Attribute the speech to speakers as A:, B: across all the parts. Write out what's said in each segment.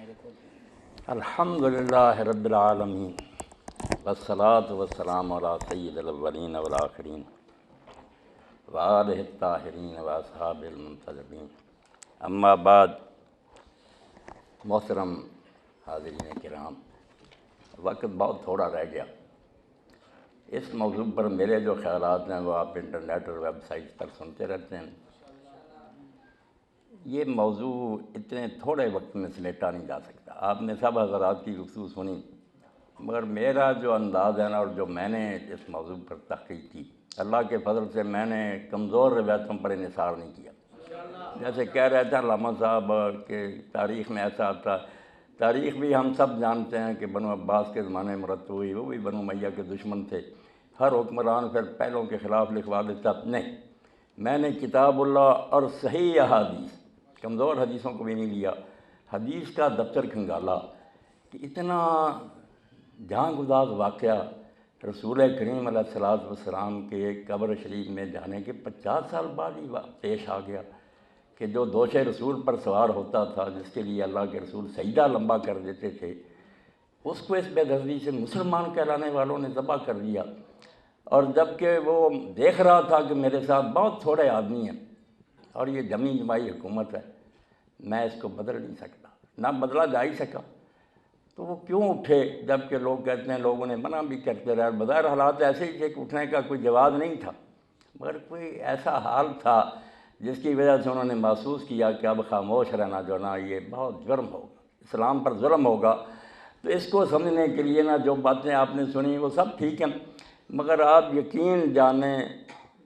A: الحمدللہ رب العالمین والصلاة والسلام علی سید الاولین والآخرین وآلہ الطاہرین واصحاب المنتجبین، اما بعد۔ محترم حاضرین کرام، وقت بہت تھوڑا رہ گیا۔ اس موضوع پر میرے جو خیالات ہیں وہ آپ انٹرنیٹ اور ویب سائٹ پر سنتے رہتے ہیں۔ یہ موضوع اتنے تھوڑے وقت میں سمیٹا نہیں جا سکتا۔ آپ نے سب حضرات کی گفتگو سنی، مگر میرا جو انداز ہے نا، اور جو میں نے اس موضوع پر تحقیق کی، اللہ کے فضل سے میں نے کمزور روایتوں پر انحصار نہیں کیا۔ جیسے کہہ رہے تھے علامہ صاحب کہ تاریخ میں ایسا آتا، تاریخ بھی ہم سب جانتے ہیں کہ بنو عباس کے زمانے میں مرتب ہوئی، وہ بھی بنو امیہ کے دشمن تھے، ہر حکمران پھر پہلوں کے خلاف لکھوا دیتا۔ نہیں، میں نے کتاب اللہ اور صحیح احادیث، کمزور حدیثوں کو بھی نہیں لیا، حدیث کا دفتر کھنگالا کہ اتنا جہاں گداز واقعہ رسول کریم علیہ السلام کے قبر شریف میں جانے کے 50 سال بعد ہی پیش آ گیا کہ جو دوش رسول پر سوار ہوتا تھا، جس کے لیے اللہ کے رسول سجدہ لمبا کر دیتے تھے، اس کو اس بے دردی سے مسلمان کہلانے والوں نے ذبح کر دیا۔ اور جب کہ وہ دیکھ رہا تھا کہ میرے ساتھ بہت تھوڑے آدمی ہیں اور یہ جمی جمائی حکومت ہے، میں اس کو بدل نہیں سکتا، نہ بدلا جا ہی سکا، تو وہ کیوں اٹھے؟ جب کہ لوگ کہتے ہیں لوگوں نے منع بھی کرتے رہے، بظاہر حالات ایسے ہی تھے کہ اٹھنے کا کوئی جواز نہیں تھا، مگر کوئی ایسا حال تھا جس کی وجہ سے انہوں نے محسوس کیا کہ اب خاموش رہنا جو نا یہ بہت جرم ہوگا، اسلام پر ظلم ہوگا۔ تو اس کو سمجھنے کے لیے نا جو باتیں آپ نے سنی وہ سب ٹھیک ہیں، مگر آپ یقین جانیں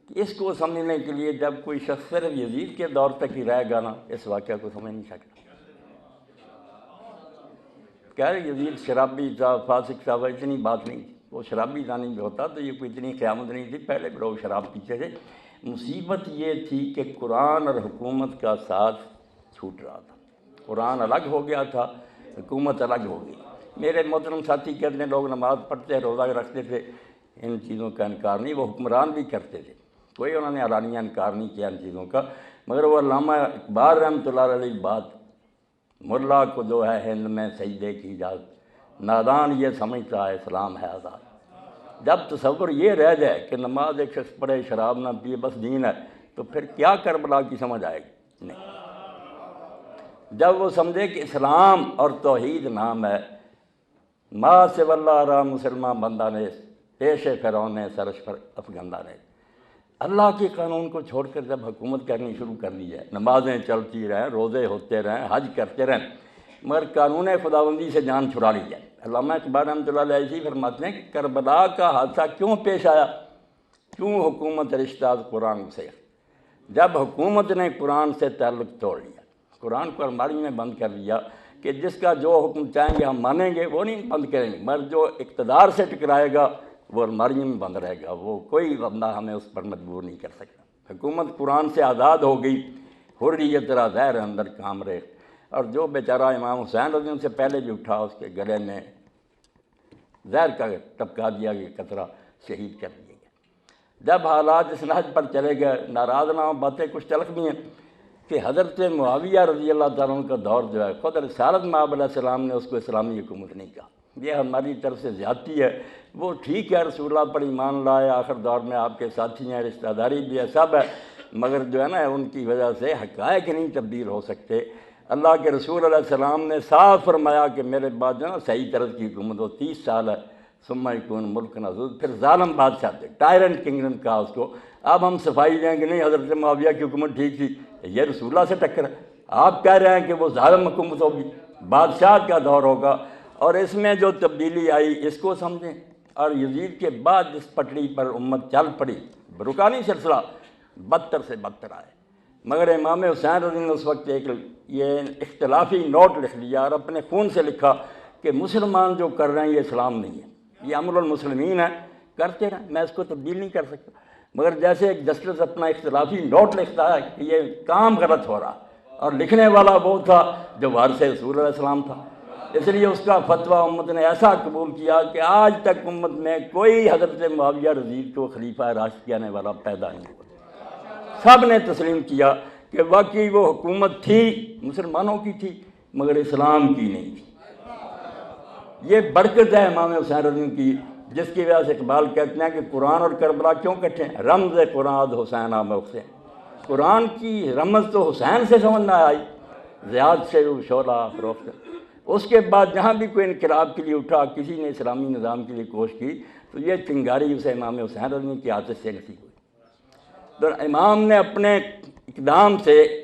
A: اس کو سمجھنے کے لیے جب کوئی شخص صرف یزید کے دور تک ہی رہے گا نا، اس واقعہ کو سمجھ نہیں سکتا۔ کہہ رہے یزید شرابی تھا، فاسق تھا، اتنی بات نہیں تھی، وہ شرابی زانی بھی ہوتا تو یہ کوئی اتنی قیامت نہیں تھی، پہلے بھی لوگ شراب پیتے تھے۔ مصیبت یہ تھی کہ قرآن اور حکومت کا ساتھ چھوٹ رہا تھا، قرآن الگ ہو گیا تھا، حکومت الگ ہو گئی۔ میرے محترم ساتھی کہتے ہیں لوگ نماز پڑھتے روزہ رکھتے تھے، ان چیزوں کا انکار نہیں، وہ حکمران بھی کرتے تھے، کوئی انہوں نے علانیہ انکار نہیں کیا ان چیزوں کا، مگر وہ علامہ اقبال رحمۃ اللہ علیہ بات، ملا کو جو ہے ہند میں سجدے کی اجازت، نادان یہ سمجھتا ہے اسلام ہے آزاد۔ جب تصور یہ رہ جائے کہ نماز ایک شخص پڑھے، شراب نہ پیے، بس دین ہے، تو پھر کیا کربلا کی سمجھ آئے گی؟ نہیں۔ جب وہ سمجھے کہ اسلام اور توحید نام ہے، ما سے واللہ را مسلمان بندہ نے پیش فرعون نے سرش پر افغندہ نے، اللہ کے قانون کو چھوڑ کر جب حکومت کرنی شروع کر دی جائے، نمازیں چلتی رہیں، روزے ہوتے رہیں، حج کرتے رہیں، مگر قانون خداوندی سے جان چھڑا لی جائے۔ علامہ اقبال رحمۃ اللہ علیہ ایسی فرماتے ہیں کہ کربلا کا حادثہ کیوں پیش آیا؟ کیوں حکومت رشتہ قرآن سے؟ جب حکومت نے قرآن سے تعلق توڑ لیا، قرآن کو الماری میں بند کر دیا کہ جس کا جو حکم چاہیں گے ہم مانیں گے، وہ نہیں بند کریں گے، مگر جو اقتدار سے ٹکرائے گا وہ الماری میں بند رہے گا، وہ کوئی بندہ ہمیں اس پر مجبور نہیں کر سکتا۔ حکومت قرآن سے آزاد ہو گئی، حریت را زہر اندر کام رہے، اور جو بیچارہ امام حسین رضی اللہ عنہ سے پہلے بھی اٹھا، اس کے گلے میں زہر کا ٹپکا دیا گیا، قطرہ شہید کر دیا گیا۔ جب حالات اس نہج پر چلے گئے، ناراض نہ ہوں، باتیں کچھ تلخ بھی ہیں کہ حضرت معاویہ رضی اللہ تعالیٰ عنہ کا دور جو ہے، خود رسالت مآب علیہ السلام نے اس کو اسلامی حکومت نہیں کہا، یہ ہماری طرف سے زیادتی ہے۔ وہ ٹھیک ہے رسول اللہ پر ایمان لائے، آخر دور میں آپ کے ساتھی ہیں، رشتہ داری بھی ہے، سب ہے، مگر جو ہے نا ان کی وجہ سے حقائق نہیں تبدیل ہو سکتے۔ اللہ کے رسول علیہ السلام نے صاف فرمایا کہ میرے بعد جو ہے نا صحیح طرز کی حکومت ہو، 30 سال ہے، ثم یکون ملک نذور، پھر ظالم بادشاہ تھے، ٹائرنٹ کنگڈم کہا اس کو۔ اب ہم صفائی دیں کہ نہیں حضرت معاویہ کی حکومت ٹھیک تھی، یہ رسول اللہ سے ٹکر ہے، آپ کہہ رہے ہیں کہ وہ ظالم حکومت ہوگی، بادشاہ کا دور ہوگا، اور اس میں جو تبدیلی آئی اس کو سمجھیں۔ اور یزید کے بعد جس پٹڑی پر امت چل پڑی، برکانی سلسلہ بدتر سے بدتر آئے، مگر امام حسین رضی اللہ عنہ نے اس وقت ایک یہ اختلافی نوٹ لکھ لیا اور اپنے خون سے لکھا کہ مسلمان جو کر رہے ہیں یہ اسلام نہیں ہے، یہ امر المسلمین ہے، کرتے رہیں، میں اس کو تبدیل نہیں کر سکتا۔ مگر جیسے ایک جسٹس اپنا اختلافی نوٹ لکھتا ہے کہ یہ کام غلط ہو رہا، اور لکھنے والا وہ تھا جو وارث رسول علیہ السلام تھا، اس لیے اس کا فتویٰ امت نے ایسا قبول کیا کہ آج تک امت میں کوئی حضرت معاویہ رضی کو خلیفہ راشد کہنے والا پیدا نہیں ہوا۔ سب نے تسلیم کیا کہ واقعی وہ حکومت تھی، مسلمانوں کی تھی، مگر اسلام کی نہیں تھی۔ یہ برکت ہے امام حسین رضی اللہ کی، جس کی وجہ سے اقبال کہتے ہیں کہ قرآن اور کربلا کیوں کٹھے ہیں؟ رمز قرآن حسین آب حسین، قرآن کی رمز تو حسین سے سمجھ نہ آئی، زیاد سے وہ شعلہ فروخت۔ اس کے بعد جہاں بھی کوئی انقلاب کے لیے اٹھا، کسی نے اسلامی نظام کے لیے کوشش کی، تو یہ چنگاری اسے امام حسین رضی اللہ کی عادت سے نصیب ہوئی۔ تو امام نے اپنے اقدام سے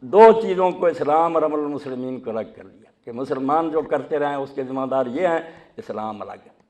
A: دو چیزوں کو اسلام اور عمل المسلمین کو الگ کر دیا کہ مسلمان جو کرتے رہیں اس کے ذمہ دار یہ ہیں، اسلام الگ ہے۔